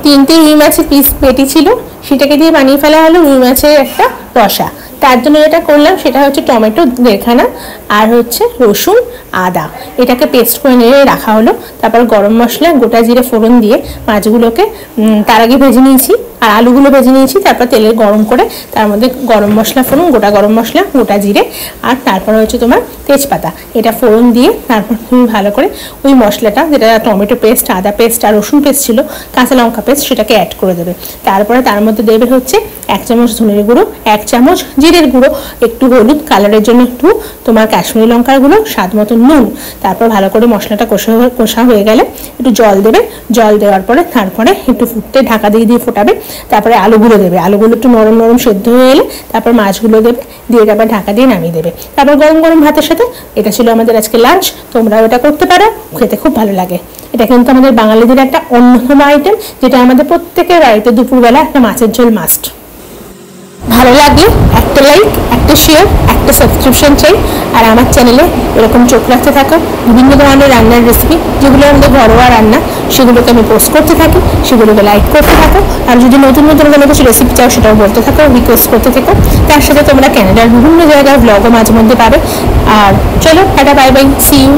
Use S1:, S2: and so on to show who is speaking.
S1: তিনটে রুই মাছের পিস পেটি ছিল, সেটাকে দিয়ে বানিয়ে ফেলা হলো রুই মাছের একটা রসা। তার জন্য যেটা করলাম সেটা হচ্ছে টমেটো 1.5 আর হচ্ছে রসুন আদা, এটাকে পেস্ট করে নিয়ে রাখা হলো। তারপর গরম মশলা গোটা জিরে ফোড়ন দিয়ে মাছগুলোকে তার আগে ভেজে নিয়েছি, আর আলুগুলো ভেজে নিয়েছি। তারপর তেলে গরম করে তার মধ্যে গরম মশলা ফোড়ন, গোটা গরম মশলা, গোটা জিরে, আর তারপর হচ্ছে তোমার তেজপাতা, এটা ফোড়ন দিয়ে তারপর তুমি ভালো করে ওই মশলাটা, যেটা টমেটো পেস্ট, আদা পেস্ট আর রসুন পেস্ট ছিল, কাঁচা লঙ্কা পেস্ট, সেটাকে অ্যাড করে দেবে। তারপরে তার মধ্যে দেবে হচ্ছে 1 চামচ ধনের গুঁড়ো, 1 চামচ জিরের গুঁড়ো, একটু হলুদ কালারের জন্য, একটু তোমার কাশ্মীরি লঙ্কার গুঁড়ো, স্বাদ মতো নুন। তারপর ভালো করে মশলাটা কষা হয়ে গেলে একটু জল দেবে। জল দেওয়ার পরে তারপরে একটু ফুটতে ঢাকা দিয়ে ফোটাবে। তারপরে আলুগুলো দেবে, আলুগুলো একটু নরম নরম সেদ্ধ হয়ে এলে তারপর মাছগুলো দেবে, দিয়ে তারপর ঢাকা দিয়ে নামিয়ে দেবে। তারপর গরম গরম ভাতের সাথে। এটা ছিল আমাদের আজকে লাঞ্চ। তোমরাও এটা করতে পারো, খেতে খুব ভালো লাগে। এটা কিন্তু আমাদের বাঙালিদের একটা অন্যতম আইটেম, যেটা আমাদের প্রত্যেকের বাড়িতে দুপুরবেলা একটা মাছের ঝোল মাস্ট। ভালো লাগলে একটা লাইক, একটা শেয়ার, একটা সাবস্ক্রিপশন চাই। আর আমার চ্যানেলে এরকম চোখ রাখতে থাকো, বিভিন্ন ধরনের রান্নার রেসিপি, যেগুলো আমাদের ঘরোয়া রান্না, সেগুলোকে আমি পোস্ট করতে থাকি, সেগুলোকে লাইক করতে থাকো। আর যদি নতুন নতুন কোনো কিছু রেসিপি চাও সেটাও বলতে থাকো, রিকোয়েস্ট করতে থাকো। তার সাথে তোমরা ক্যানাডার বিভিন্ন জায়গার ব্লগও মাঝে মধ্যে পাবে। আর চলো, একটা বাই বাই, সি ইউ।